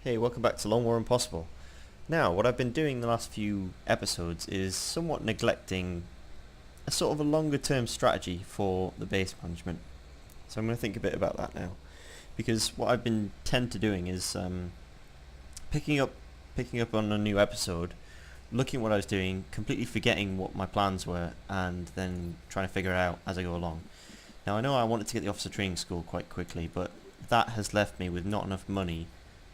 Hey, welcome back to Long War Impossible. Now, what I've been doing the last few episodes is somewhat neglecting a sort of a longer term strategy for the base management. So I'm going to think a bit about that now. Because what I've been tend to doing is picking up on a new episode, looking at what I was doing, completely forgetting what my plans were, and then trying to figure it out as I go along. Now I know I wanted to get the officer training school quite quickly, but that has left me with not enough money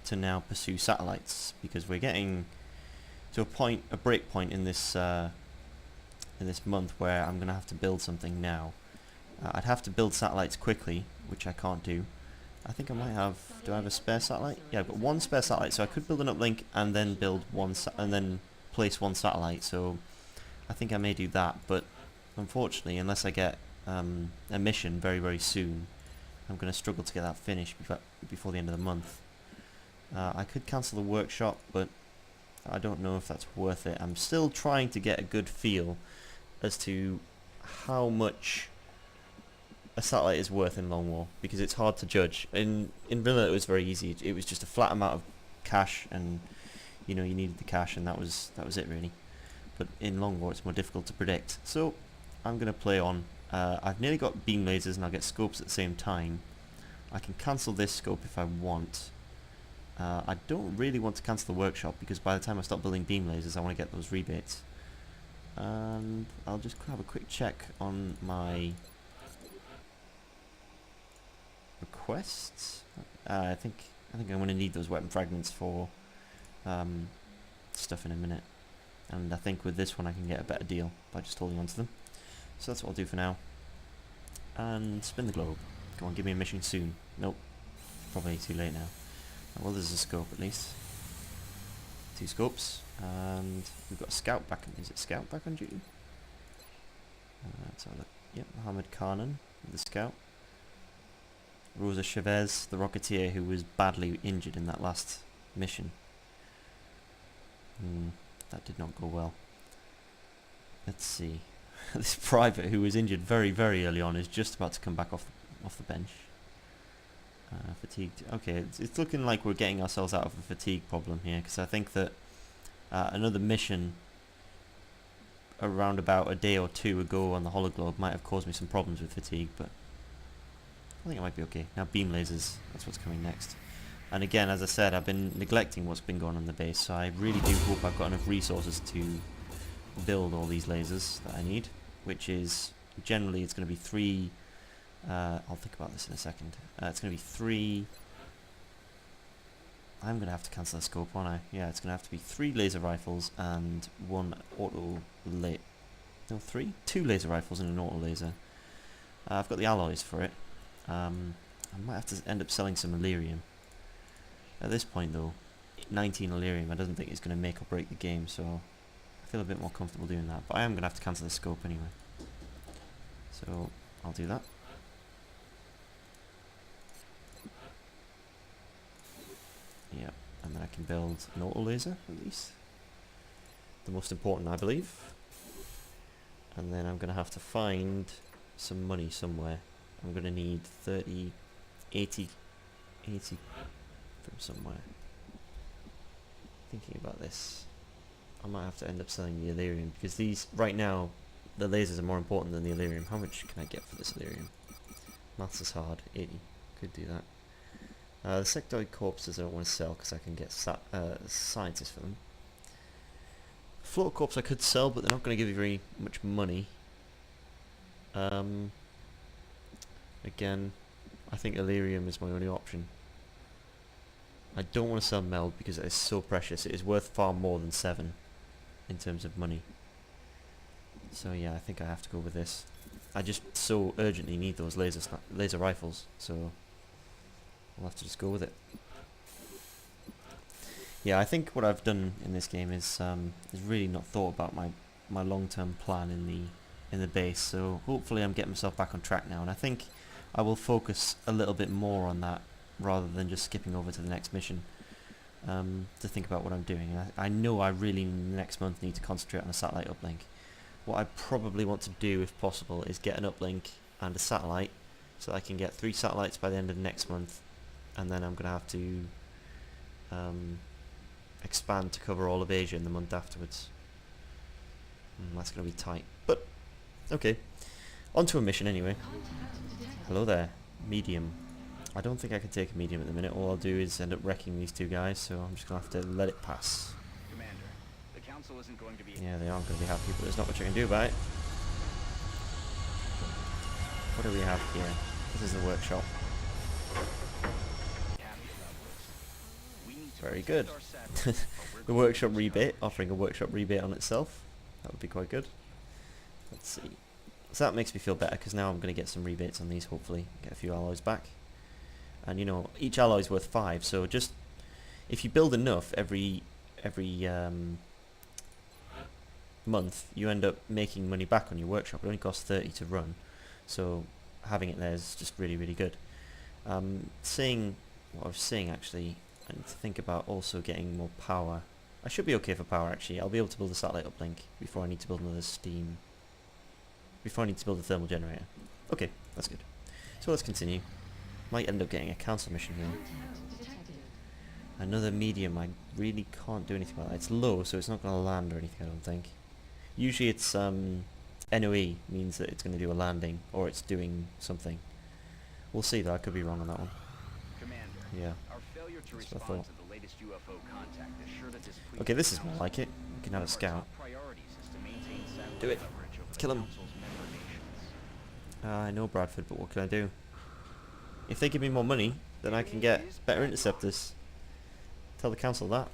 to now pursue satellites, because we're getting to a break point in this month where I'm going to have to build something now. I'd have to build satellites quickly, which I can't do. I think I might have. Do I have a spare satellite? Yeah, I've got one spare satellite, so I could build an uplink and then build and then place one satellite. So I think I may do that, but unfortunately, unless I get a mission very soon, I'm going to struggle to get that finished before the end of the month. I could cancel the workshop, but I don't know if that's worth it. I'm still trying to get a good feel as to how much a satellite is worth in Long War, because it's hard to judge. In Vanilla it was very easy. It was just a flat amount of cash, and you needed the cash, and that was it really. But in Long War it's more difficult to predict. So I'm going to play on. I've nearly got beam lasers and I'll get scopes at the same time. I can cancel this scope if I want. I don't really want to cancel the workshop, because by the time I start building beam lasers I want to get those rebates. And I'll just have a quick check on my requests. I think I'm going to need those weapon fragments for stuff in a minute, and I think with this one I can get a better deal by just holding on to them. So that's what I'll do for now. And spin the globe. Come on, give me a mission soon. Nope, probably too late now. Well, there's a scope at least. 2 scopes, and we've got a scout back. Is it scout back on duty? Let's have a look. Yep, Mohammed Khanan, the scout. Rosa Chavez, the rocketeer who was badly injured in that last mission. That did not go well. Let's see. This private who was injured very early on is just about to come back off the bench. Fatigued. Okay, it's looking like we're getting ourselves out of a fatigue problem here, because I think that another mission around about a day or two ago on the Hologlobe might have caused me some problems with fatigue, but I think it might be okay. Now beam lasers, that's what's coming next. And again, as I said, I've been neglecting what's been going on in the base, so I really do hope I've got enough resources to build all these lasers that I need, which is generally it's going to be 3. I'll think about this in a second. It's going to be 3. I'm going to have to cancel the scope, aren't I? Yeah, it's going to have to be 3 laser rifles and 1 auto laser. No, 3? 2 laser rifles and an auto laser. I've got the alloys for it. I might have to end up selling some Illyrium. At this point though, 19 Illyrium I don't think it's going to make or break the game, so I feel a bit more comfortable doing that. But I am going to have to cancel the scope anyway. So I'll do that. Yeah, and then I can build an auto laser at least. The most important, I believe. And then I'm going to have to find some money somewhere. I'm going to need 80 from somewhere. Thinking about this, I might have to end up selling the Illyrium, because these, right now, the lasers are more important than the Illyrium. How much can I get for this Illyrium? Maths is hard. 80. Could do that. The sectoid corpses I don't want to sell, because I can get scientists for them. Floater corpse I could sell, but they're not going to give you very much money. Again, I think Illyrium is my only option. I don't want to sell Meld because it is so precious. It is worth far more than 7 in terms of money. So yeah, I think I have to go with this. I just so urgently need those laser rifles, so I'll have to just go with it. Yeah, I think what I've done in this game is really not thought about my long-term plan in the base. So hopefully I'm getting myself back on track now, and I think I will focus a little bit more on that rather than just skipping over to the next mission, to think about what I'm doing. I know I really next month need to concentrate on a satellite uplink. What I probably want to do, if possible, is get an uplink and a satellite, so I can get 3 satellites by the end of next month, and then I'm going to have to expand to cover all of Asia in the month afterwards. That's going to be tight, but okay. On to a mission anyway. Hello there, medium. I don't think I can take a medium at the minute. All I'll do is end up wrecking these two guys, so I'm just going to have to let it pass. Commander, the council isn't going to be... Yeah, they aren't going to be happy, but there's not much I can do about it. What do we have here? This is the workshop. Very good. The workshop rebate, offering a workshop rebate on itself. That would be quite good. Let's see. So that makes me feel better, because now I'm going to get some rebates on these, hopefully. Get a few alloys back. And you know, each alloy is worth 5, so just... if you build enough every month, you end up making money back on your workshop. It only costs 30 to run. So having it there is just really, really good. Seeing what I was saying, actually, I need to think about also getting more power. I should be okay for power, actually. I'll be able to build a satellite uplink before I need to build another steam. Before I need to build a thermal generator. Okay, that's good. So let's continue. Might end up getting a council mission here. Another medium. I really can't do anything about that. It's low, so it's not going to land or anything, I don't think. Usually it's NOE means that it's going to do a landing, or it's doing something. We'll see though, I could be wrong on that one. Commander, Yeah. our failure to That's what I respond thought. to the latest UFO contact assured us this Okay, this is more like it. We can have a scout. Do it. Kill him. I know Bradford, but what can I do? If they give me more money, then I can get better interceptors. Tell the council that.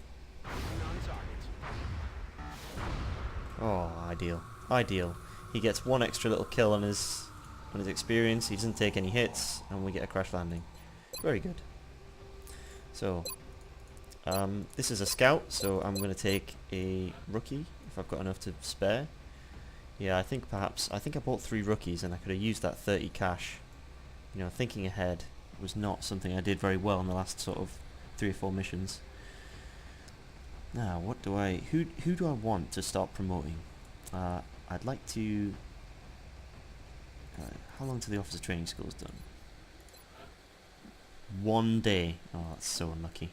Oh, ideal. Ideal. He gets one extra little kill on his experience, he doesn't take any hits, and we get a crash landing. Very good. So, this is a scout, so I'm going to take a rookie, if I've got enough to spare. Yeah, I think I bought 3 rookies, and I could have used that 30 cash. You know, thinking ahead was not something I did very well in the last sort of 3 or 4 missions. Now, who do I want to start promoting? I'd like to... how long till the officer training school is done? 1 day. Oh, that's so unlucky.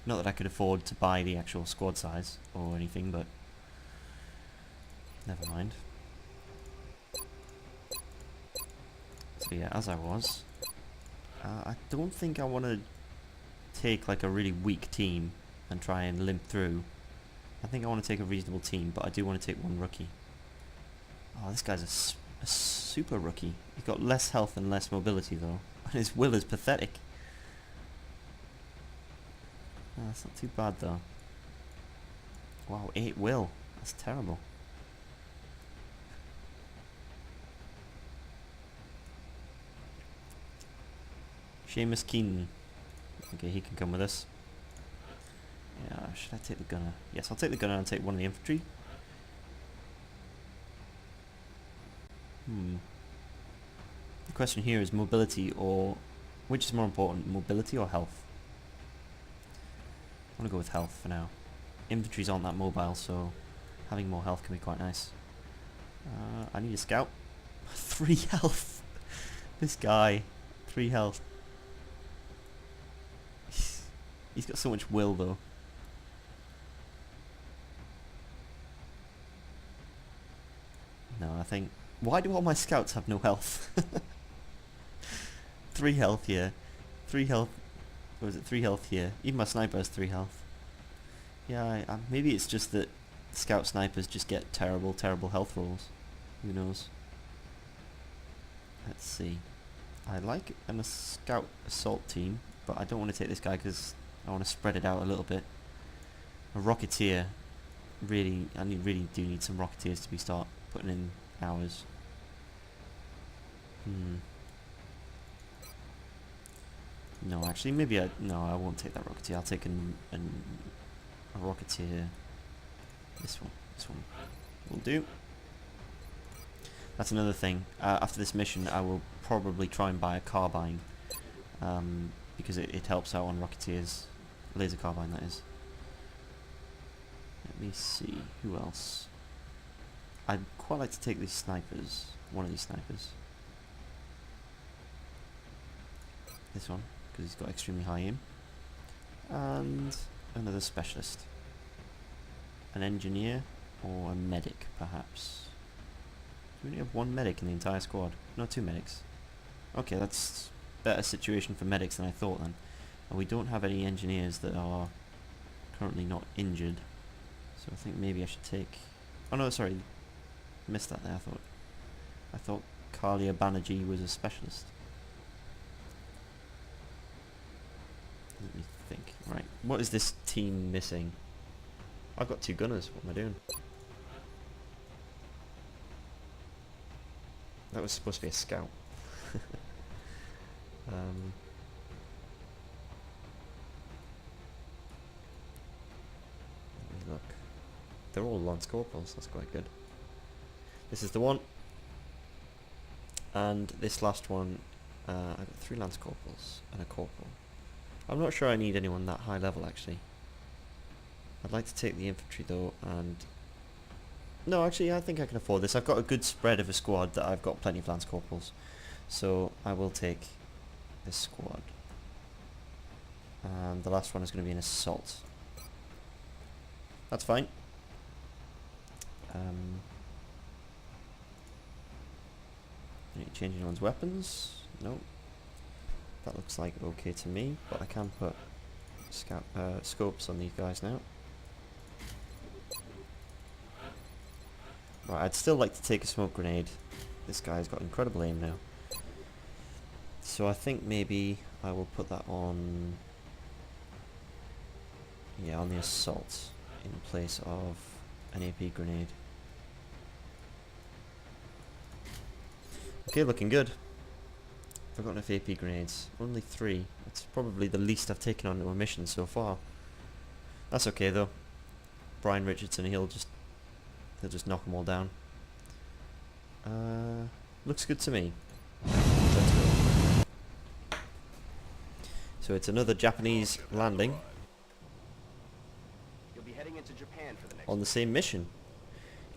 Not that I could afford to buy the actual squad size or anything, but... never mind. So yeah, as I was... I don't think I want to take like a really weak team and try and limp through. I think I want to take a reasonable team, but I do want to take 1 rookie. Oh, this guy's a super rookie. He's got less health and less mobility though, and his will is pathetic. Oh, that's not too bad though. Wow, 8 will. That's terrible. Seamus Keenan. Okay, he can come with us. Yeah, should I take the gunner? Yes, I'll take the gunner and take 1 of the infantry. The question here is mobility or... which is more important, mobility or health? I want to go with health for now. Infantries aren't that mobile, so having more health can be quite nice. I need a scout. 3 health! This guy. 3 health. He's got so much will though. No, I think... why do all my scouts have no health? 3 health here. 3 health... what was it? 3 health here. Even my sniper has 3 health. Yeah, maybe it's just that scout snipers just get terrible, terrible health rolls. Who knows? Let's see. I like a scout assault team, but I don't want to take this guy because I want to spread it out a little bit. A rocketeer, really, really do need some rocketeers to start putting in hours. No, actually, maybe no, I won't take that rocketeer. I'll take a rocketeer. This one will do. That's another thing. After this mission, I will probably try and buy a carbine, because it helps out on rocketeers. Laser carbine, that is. Let me see, who else? I'd quite like to take these snipers. One of these snipers. This one, because he's got extremely high aim. And Another specialist. An engineer or a medic, perhaps. Do we only have one medic in the entire squad? No, two medics. Okay, that's a better situation for medics than I thought then. And we don't have any engineers that are currently not injured. So I think maybe I should take... Oh no, sorry. Missed that there, I thought Kalia Banerjee was a specialist. Let me think. Right, what is this team missing? I've got two gunners, what am I doing? That was supposed to be a scout. Look. They're all Lance Corporals, that's quite good. This is the one. And this last one, I've got 3 Lance Corporals and a Corporal. I'm not sure I need anyone that high level actually. I'd like to take the infantry though, and... No, actually I think I can afford this. I've got a good spread of a squad that I've got plenty of Lance Corporals. So I will take this squad. And the last one is going to be an assault. That's fine. Any change anyone's weapons? No. That looks like okay to me, but I can put scopes on these guys now. Right, I'd still like to take a smoke grenade. This guy's got incredible aim now. So I think maybe I will put that on... Yeah, on the assault in place of an AP grenade. Okay, looking good. I've got enough AP grenades. Only 3. That's probably the least I've taken onto a mission so far. That's okay though. Brian Richardson, he'll just knock them all down. Looks good to me. Let's go. So it's another Japanese landing You'll be heading into Japan for the next on the same mission.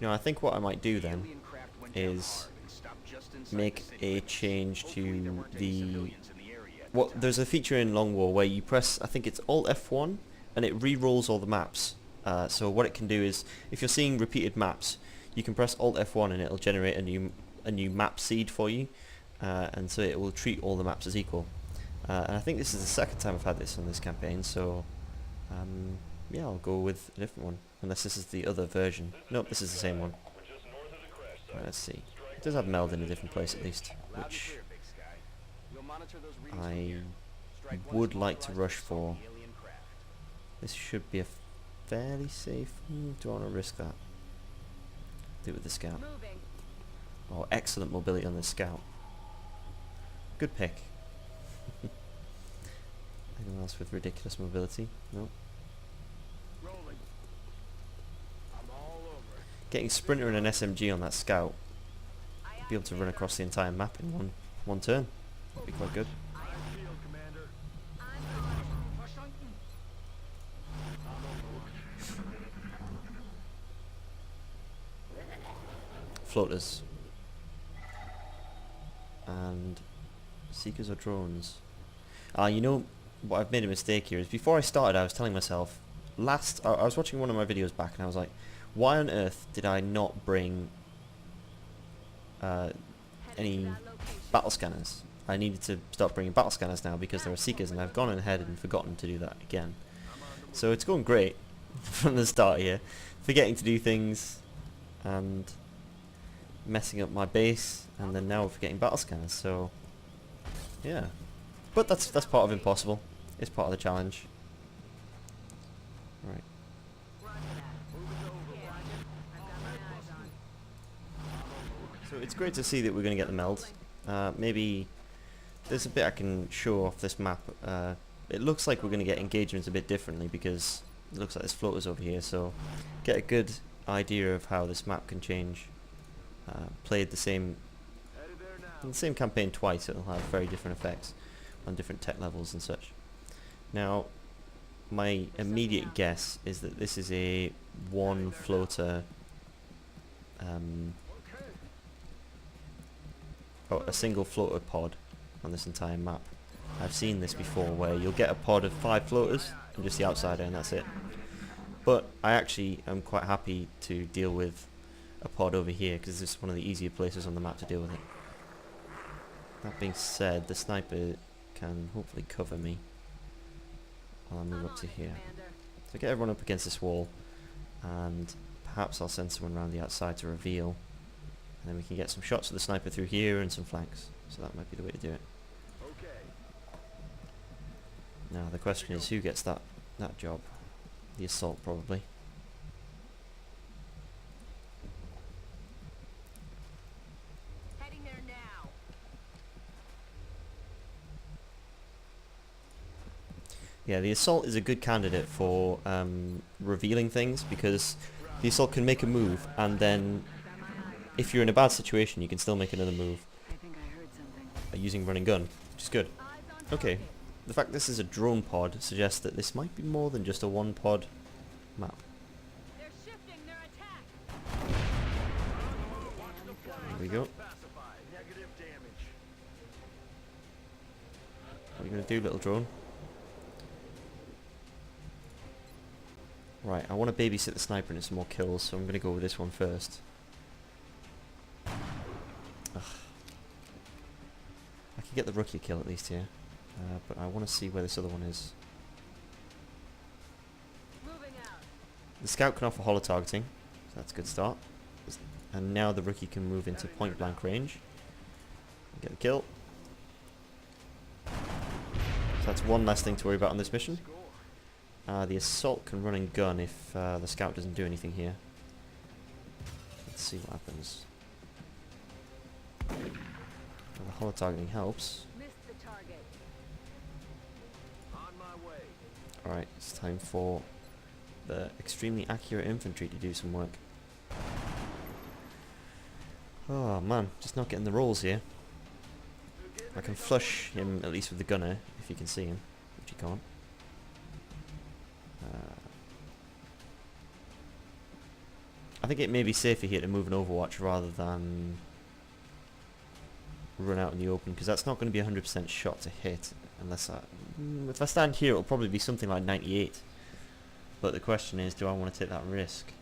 You know, I think what I might do then alien craft went down is hard and stopped just inside make the city a limits. change Hopefully there to weren't any the... civilians in the area at the Well, time. there's a feature in Long War where you press, I think it's Alt F1, and it re-rolls all the maps. So what it can do is, if you're seeing repeated maps, you can press Alt F1 and it'll generate a new map seed for you, and so it will treat all the maps as equal. And I think this is the second time I've had this on this campaign, so yeah, I'll go with a different one, unless this is the other version. Nope, this is the same one. Right, let's see. It does have meld in a different place at least, Loud and which clear, Big Sky. We'll monitor those readings from I here. Strike one would small like to horizon rush assault for. the alien craft. This should be a fairly safe... do I want to risk that? Do it with the scout. Moving. Oh, excellent mobility on the scout. Good pick. Anyone else with ridiculous mobility? No. Rolling. I'm all over it. Getting Sprinter and an SMG on that scout, be able to run across the entire map in one turn. That'd be quite good. Floaters. And seekers or drones. You know what, I've made a mistake here is before I started I was telling myself, I was watching one of my videos back and I was like, why on earth did I not bring any battle scanners? I needed to start bringing battle scanners now because there are seekers, and I've gone ahead and forgotten to do that again. So it's going great from the start here, forgetting to do things and messing up my base, and then now we're forgetting battle scanners. So yeah, but that's part of impossible. It's part of the challenge. Right. So it's great to see that we're going to get the meld. Maybe there's a bit I can show off this map. It looks like we're going to get engagements a bit differently because it looks like there's floaters over here, so get a good idea of how this map can change. Played in the same campaign twice, it'll have very different effects on different tech levels and such. Now, my immediate guess is that this is a one floater, a single floater pod on this entire map. I've seen this before, where you'll get a pod of 5 floaters and just the outsider, and that's it. But I actually am quite happy to deal with a pod over here, because this is one of the easier places on the map to deal with it. That being said, the sniper can hopefully cover me while I move up to here. So get everyone up against this wall, and perhaps I'll send someone around the outside to reveal, and then we can get some shots of the sniper through here and some flanks. So that might be the way to do it. Now the question is, who gets that job? The assault, probably. Heading there now. Yeah, the assault is a good candidate for revealing things, because the assault can make a move, and then if you're in a bad situation you can still make another move I think I heard something. using run and gun, which is good. Eyes on Okay, target. the fact this is a drone pod suggests that this might be more than just a one pod map. They're shifting their attack. There we go. What are you going to do, little drone? Right, I want to babysit the sniper and get some more kills, so I'm going to go with this one first. Ugh. I can get the rookie kill at least here, but I want to see where this other one is. Moving out. The scout can offer holo targeting, so that's a good start. And now the rookie can move into point blank range. Get the kill. So that's one less thing to worry about on this mission. The assault can run and gun if the scout doesn't do anything here. Let's see what happens. Well, the holo targeting helps. Missed the target. On my way. Alright, it's time for the extremely accurate infantry to do some work. Oh man, just not getting the rolls here. I can flush him at least with the gunner, if you can see him, which you can't. I think it may be safer here to move an overwatch rather than run out in the open, because that's not going to be a 100% shot to hit, unless if I stand here it'll probably be something like 98. But the question is, do I want to take that risk?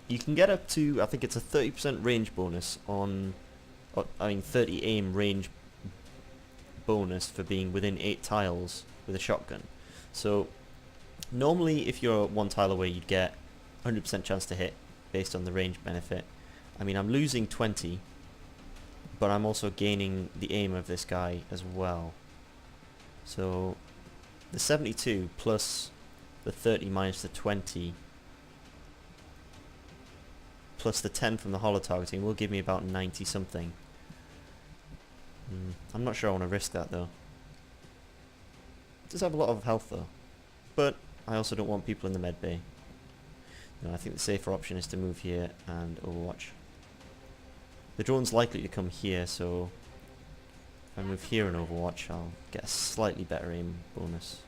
You can get up to, I think it's a 30% range bonus on, I mean 30 aim range bonus for being within 8 tiles with a shotgun. So normally if you're 1 tile away you'd get 100% chance to hit based on the range benefit. I mean, I'm losing 20, but I'm also gaining the aim of this guy as well. So the 72 plus the 30 minus the 20 plus the 10 from the holo targeting will give me about 90 something. I'm not sure I want to risk that though. It does have a lot of health though, but I also don't want people in the med bay. No, I think the safer option is to move here and overwatch. The drone's likely to come here, so if I move here and overwatch I'll get a slightly better aim bonus.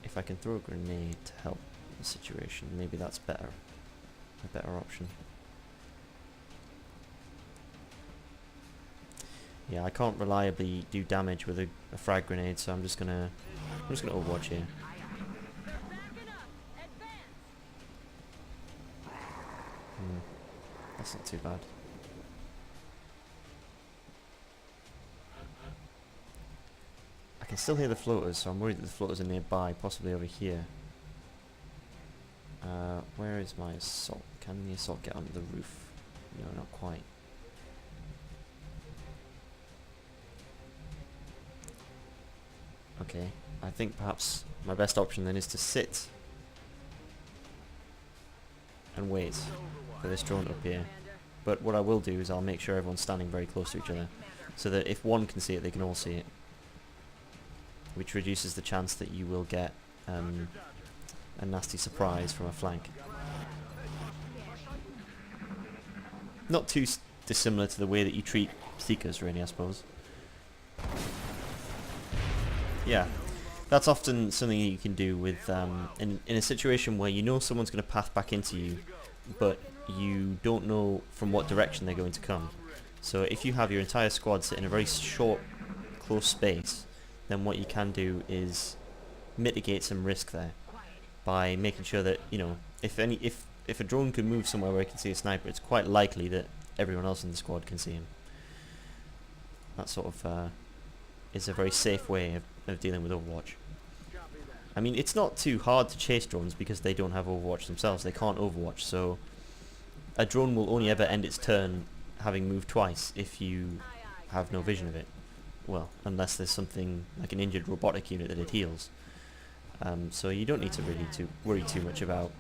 If I can throw a grenade to help the situation, maybe that's better. A better option. Yeah, I can't reliably do damage with a frag grenade, so I'm just gonna overwatch here. They're backing up. Advance. That's not too bad. I can still hear the floaters, so I'm worried that the floaters are nearby, possibly over here. Where is my assault? Can the assault get onto the roof? No, not quite. Okay, I think perhaps my best option then is to sit and wait for this drone up here. But what I will do is I'll make sure everyone's standing very close to each other, so that if one can see it, they can all see it. Which reduces the chance that you will get a nasty surprise from a flank. Not too dissimilar to the way that you treat Seekers, really, I suppose. Yeah, that's often something you can do with in a situation where you know someone's going to path back into you, but you don't know from what direction they're going to come. So if you have your entire squad sit in a very short, close space, then what you can do is mitigate some risk there by making sure that, you know, if a drone can move somewhere where it can see a sniper, it's quite likely that everyone else in the squad can see him. That sort of is a very safe way of dealing with Overwatch. I mean, it's not too hard to chase drones because they don't have Overwatch themselves. They can't Overwatch, so a drone will only ever end its turn having moved twice if you have no vision of it. Well, unless there's something like an injured robotic unit that it heals. So you don't need to really worry too much about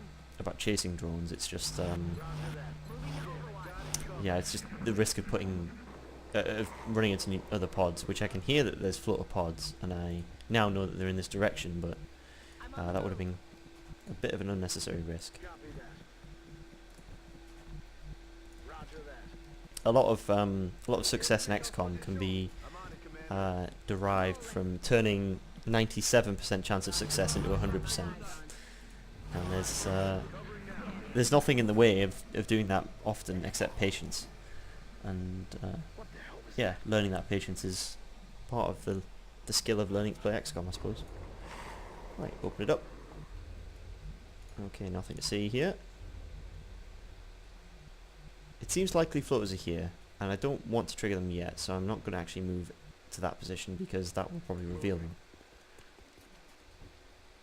chasing drones. It's just yeah, it's just the risk of putting of running into other pods, which I can hear that there's floater pods, and I now know that they're in this direction, but that would have been a bit of an unnecessary risk. A lot of success in XCOM can be derived from turning 97% chance of success into 100%, and there's nothing in the way of doing that often except patience, and yeah, learning that patience is part of the skill of learning to play XCOM, I suppose. Right, open it up. Okay, nothing to see here. It seems likely floaters are here, and I don't want to trigger them yet, so I'm not going to actually move to that position because that will probably reveal them.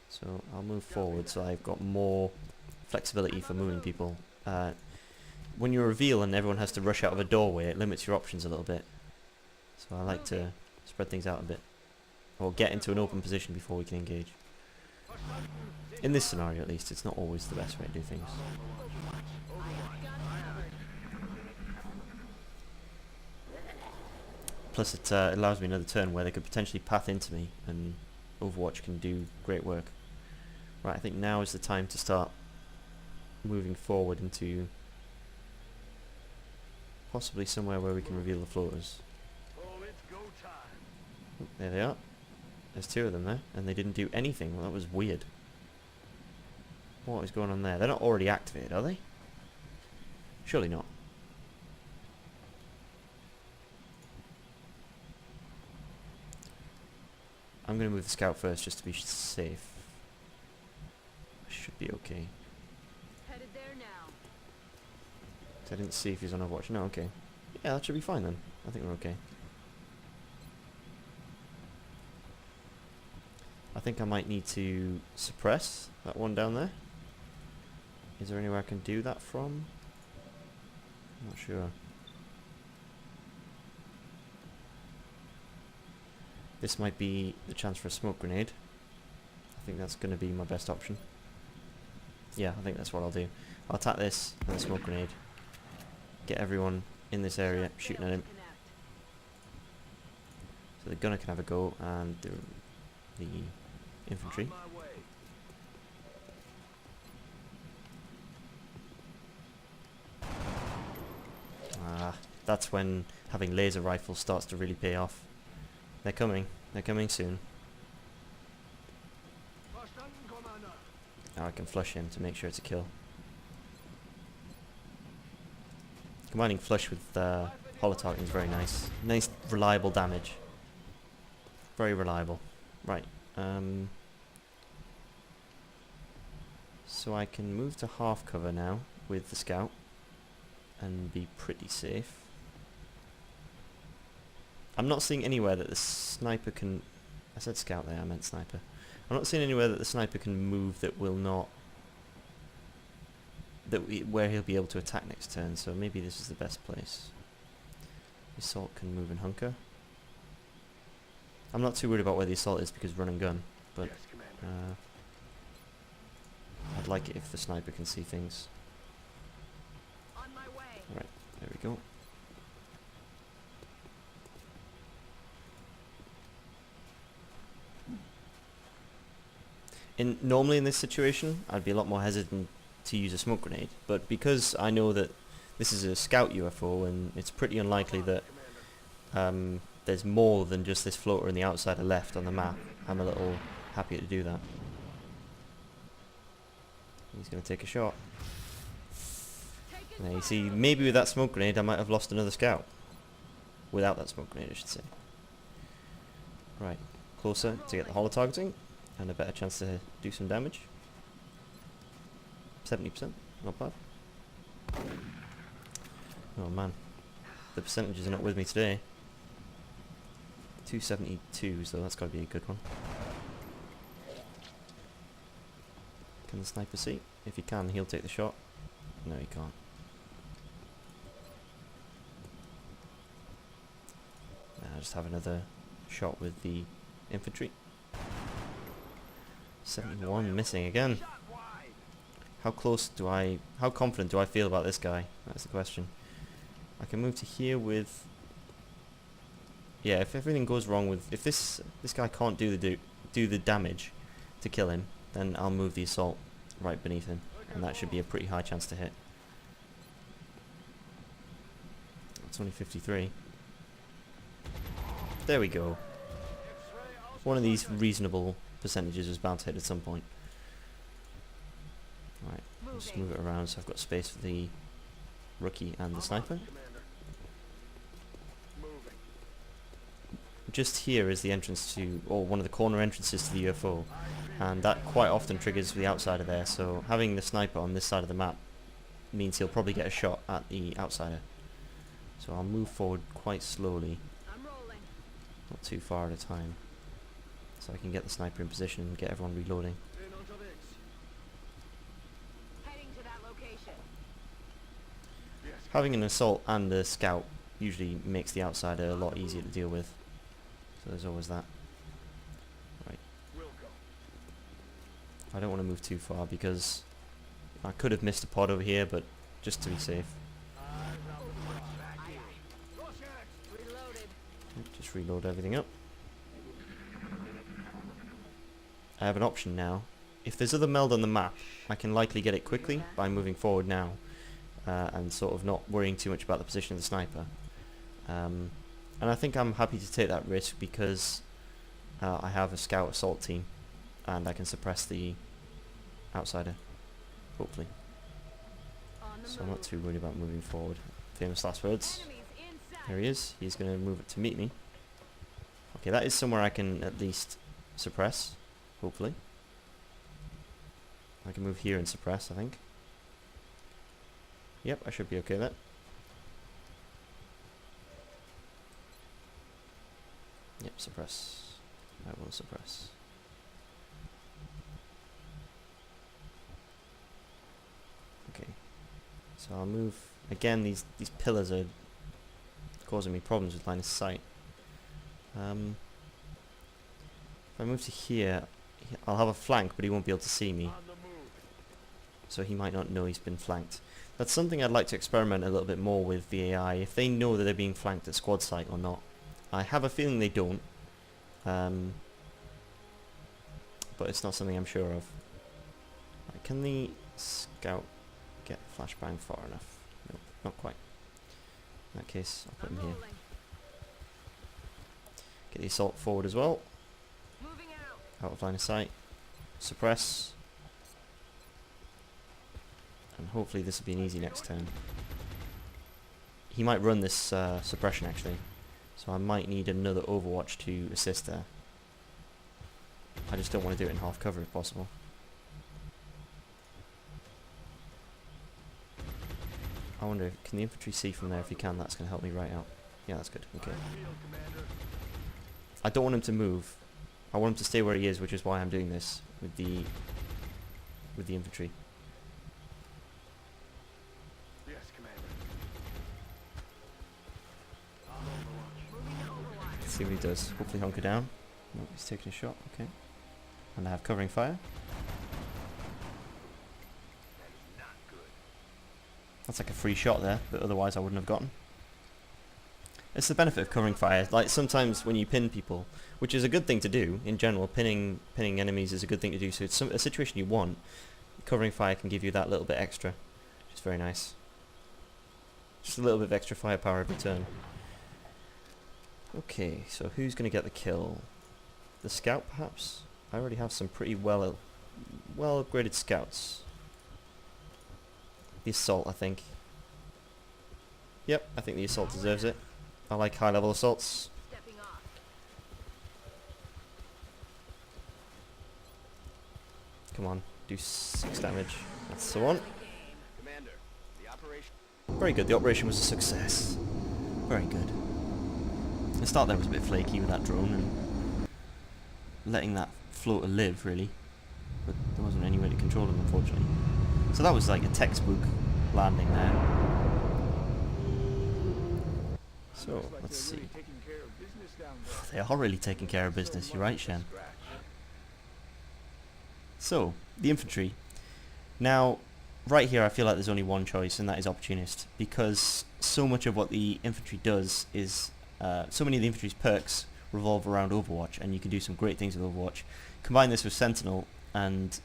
So I'll move forward so I've got more flexibility for moving people. When you reveal and everyone has to rush out of a doorway, it limits your options a little bit. So I like to spread things out a bit, or get into an open position before we can engage. In this scenario at least, it's not always the best way to do things. Plus it allows me another turn where they could potentially path into me, and Overwatch can do great work. Right, I think now is the time to start moving forward into possibly somewhere where we can reveal the floaters. Oh, there they are. There's two of them there, and they didn't do anything. Well, that was weird. What is going on there? They're not already activated, are they? Surely not. I'm going to move the scout first just to be safe. Should be okay. Headed there now. I didn't see if he's on Overwatch. No, okay. Yeah, that should be fine then. I think we're okay. I think I might need to suppress that one down there. Is there anywhere I can do that from? Not sure. This might be the chance for a smoke grenade. I think that's going to be my best option. Yeah, I think that's what I'll do. I'll attack this and a smoke grenade. Get everyone in this area shooting at him. So the gunner can have a go, and the infantry. That's when having laser rifles starts to really pay off. They're coming. They're coming soon. Now I can flush him to make sure it's a kill. Combining flush with holotargeting is very nice. Nice, reliable damage. Very reliable. Right. So I can move to half cover now with the scout and be pretty safe. I'm not seeing anywhere that the sniper can... I said scout there, I meant sniper. I'm not seeing anywhere that the sniper can move that will not... where he'll be able to attack next turn, so maybe this is the best place. The assault can move and hunker. I'm not too worried about where the assault is because run and gun, but I'd like it if the sniper can see things. On my way. Right, there we go. Normally in this situation, I'd be a lot more hesitant to use a smoke grenade, but because I know that this is a scout UFO and it's pretty unlikely that there's more than just this floater in the outsider left on the map, I'm a little happier to do that. He's going to take a shot. Now you see, maybe with that smoke grenade I might have lost another scout. Without that smoke grenade, I should say. Right, closer to get the holo targeting, and a better chance to do some damage. 70%, not bad. Oh man, the percentages are not with me today. 272, so that's got to be a good one. Can the sniper see? If he can, he'll take the shot. No, he can't. I'll just have another shot with the infantry. 71 missing again. How confident do I feel about this guy? That's the question. I can move to here with... Yeah, if everything goes wrong with... If this guy can't do the damage to kill him, then I'll move the assault right beneath him. And that should be a pretty high chance to hit. It's only 53. There we go. One of these reasonable percentages is bound to hit at some point. Right, just move it around so I've got space for the rookie and the sniper. Just here is the entrance to, or one of the corner entrances to the UFO, and that quite often triggers the outsider there, so having the sniper on this side of the map means he'll probably get a shot at the outsider. So I'll move forward quite slowly, I'm rolling. not too far at a time, so I can get the sniper in position and get everyone reloading. Heading to that location. Having an assault and a scout usually makes the outsider a lot easier to deal with, so there's always that. Right. I don't want to move too far because I could have missed a pod over here, but just to be safe. Reloaded. Just reload everything up. I have an option now. If there's other meld on the map, I can likely get it quickly by moving forward now and sort of not worrying too much about the position of the sniper. And I think I'm happy to take that risk because I have a scout assault team and I can suppress the outsider, hopefully. On the So I'm move. not too worried about moving forward. Famous last words. Enemies inside. Here he is. He's going to move it to meet me. Okay, that is somewhere I can at least suppress, hopefully. I can move here and suppress, I think. Yep, I should be okay there. Yep, suppress. I will suppress. Okay. So I'll move again. These pillars are causing me problems with line of sight. If I move to here, I'll have a flank, but he won't be able to see me. So he might not know he's been flanked. That's something I'd like to experiment a little bit more with the AI, if they know that they're being flanked at squad site or not. I have a feeling they don't, but it's not something I'm sure of. Right, can the scout get flashbang far enough? No, not quite. In that case, I'll put I'm him here. rolling. Get the assault forward as well, Moving out. out of line of sight. Suppress. And hopefully this will be an easy next turn. He might run this suppression actually, so I might need another overwatch to assist there. I just don't want to do it in half cover if possible. I wonder, can the infantry see from there? If he can, that's going to help me right out. Yeah, that's good. Okay. I don't want him to move. I want him to stay where he is, which is why I'm doing this with the infantry. Yes, Commander. Moving to overwatch. Let's see what he does. Hopefully hunker down. No, he's taking a shot. Okay. And I have covering fire. That's like a free shot there, but otherwise I wouldn't have gotten. It's the benefit of covering fire. Like sometimes when you pin people, which is a good thing to do in general, pinning enemies is a good thing to do. So it's a situation you want. Covering fire can give you that little bit extra, which is very nice. Just a little bit of extra firepower every turn. Okay, so who's going to get the kill? The scout, perhaps? I already have some pretty well upgraded scouts. The assault, I think. Yep, I think the assault deserves it. I like high level assaults. Stepping off. Come on, do 6 damage. That's the one. Commander, the operation. Very good, the operation was a success. Very good. The start there was a bit flaky with that drone and letting that floater live, really. But there wasn't any way to control him, unfortunately. So that was like a textbook landing there. So, let's see. They are really taking care of business, you're right, Shen. So, the infantry. Now, right here I feel like there's only one choice, and that is opportunist, because so much of what the infantry does is, so many of the infantry's perks revolve around Overwatch, and you can do some great things with Overwatch. Combine this with Sentinel, and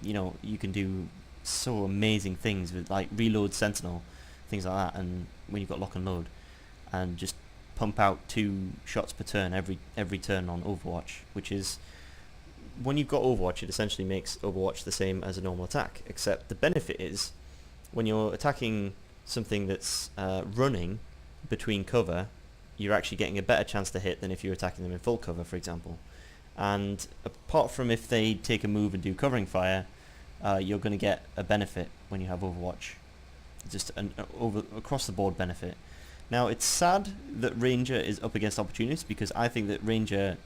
you know, you can do so amazing things with like reload Sentinel, things like that, and when you've got lock and load, and just pump out 2 shots per turn every turn on Overwatch, which is, when you've got Overwatch, it essentially makes Overwatch the same as a normal attack, except the benefit is when you're attacking something that's running between cover, you're actually getting a better chance to hit than if you're attacking them in full cover, for example. And apart from if they take a move and do covering fire, you're going to get a benefit when you have Overwatch. Just an across the board benefit. Now, it's sad that Ranger is up against Opportunist, because I think that Ranger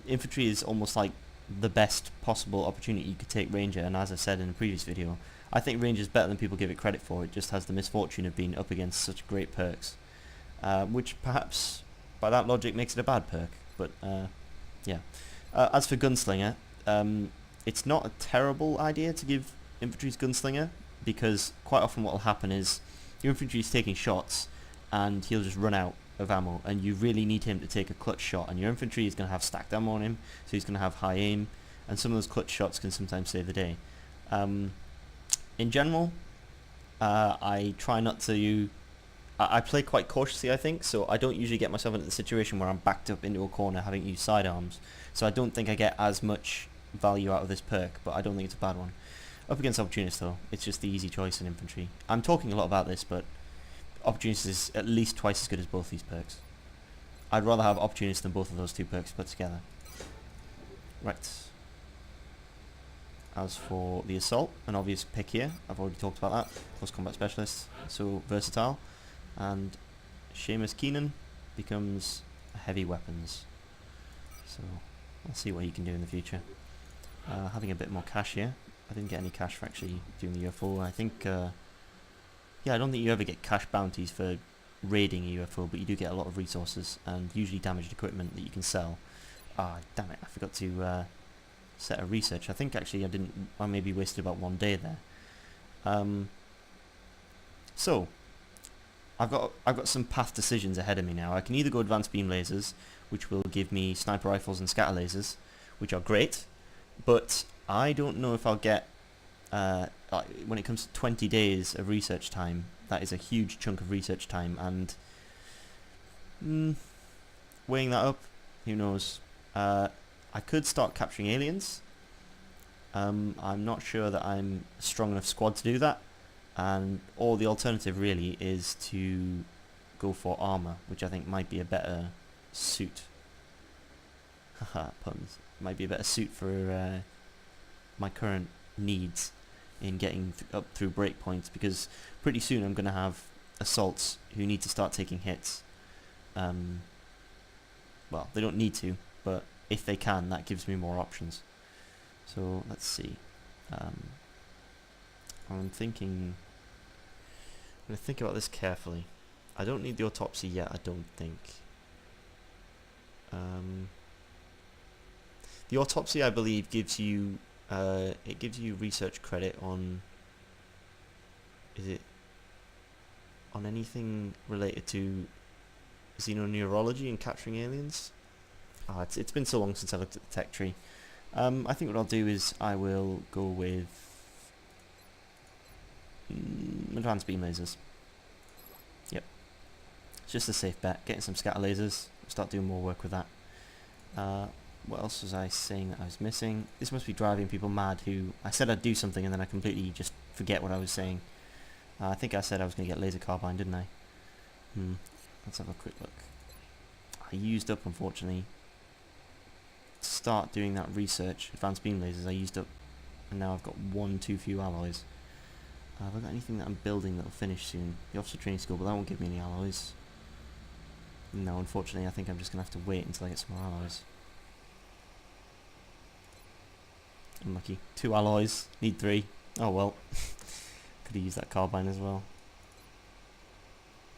infantry is almost like the best possible opportunity you could take Ranger, and as I said in a previous video, I think Ranger is better than people give it credit for. It just has the misfortune of being up against such great perks, which perhaps by that logic makes it a bad perk, but yeah. As for Gunslinger, it's not a terrible idea to give infantry's Gunslinger, because quite often what will happen is your infantry is taking shots and he'll just run out of ammo, and you really need him to take a clutch shot, and your infantry is going to have stacked ammo on him, so he's going to have high aim, and some of those clutch shots can sometimes save the day. In general, I try not to... I play quite cautiously, I think, so I don't usually get myself into the situation where I'm backed up into a corner having to use sidearms, so I don't think I get as much value out of this perk, but I don't think it's a bad one. Up against Opportunist, though, it's just the easy choice in infantry. I'm talking a lot about this, but Opportunist is at least twice as good as both these perks. I'd rather have Opportunist than both of those 2 perks put together. Right. As for the Assault, an obvious pick here. I've already talked about that. Close Combat Specialist, so versatile. And Seamus Keenan becomes heavy weapons. So, we'll see what he can do in the future. Having a bit more cash here. I didn't get any cash for actually doing the UFO. I think... yeah, I don't think you ever get cash bounties for raiding a UFO, but you do get a lot of resources and usually damaged equipment that you can sell. Ah, damn it, I forgot to set a research. I think actually I maybe wasted about 1 day there. So, I've got some path decisions ahead of me now. I can either go advanced beam lasers, which will give me sniper rifles and scatter lasers, which are great, but I don't know if I'll get... when it comes to 20 days of research time, that is a huge chunk of research time, and weighing that up, who knows. I could start capturing aliens. I'm not sure that I'm a strong enough squad to do that, or the alternative really is to go for armor, which I think might be a better suit. Haha, puns. Might be a better suit for my current needs in getting up through breakpoints, because pretty soon I'm going to have assaults who need to start taking hits. Well, they don't need to, but if they can, that gives me more options. So let's see. I'm thinking... I'm going to think about this carefully. I don't need the autopsy yet, I don't think. The autopsy, I believe, gives you... it gives you research credit on... Is it... on anything related to xenoneurology and capturing aliens? It's been so long since I looked at the tech tree. I think what I'll do is I will go with advanced beam lasers. Yep. It's just a safe bet. Getting some scatter lasers. Start doing more work with that. What else was I saying that I was missing? This must be driving people mad who... I said I'd do something and then I completely just forget what I was saying. I think I said I was going to get laser carbine, didn't I? Let's have a quick look. I used up, unfortunately, to start doing that research. Advanced beam lasers I used up, and now I've got one too few alloys. Have I got anything that I'm building that'll finish soon? The officer training school, but that won't give me any alloys. No, unfortunately I think I'm just going to have to wait until I get some more alloys. Unlucky. 2 alloys, need 3. Oh well. Could have used that carbine as well.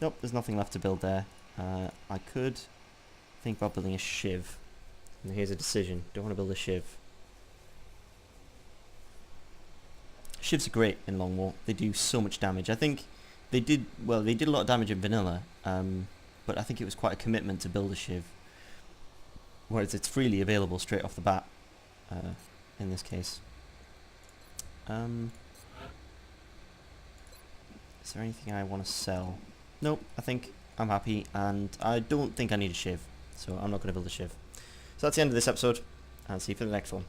Nope, there's nothing left to build there. I could think about building a shiv. And here's a decision. Don't want to build a shiv. Shivs are great in Long War. They do so much damage. I think they did a lot of damage in vanilla, but I think it was quite a commitment to build a shiv. Whereas it's freely available straight off the bat, in this case. Is there anything I want to sell? Nope, I think I'm happy, and I don't think I need a shiv, so I'm not going to build a shiv. So that's the end of this episode, and see you for the next one.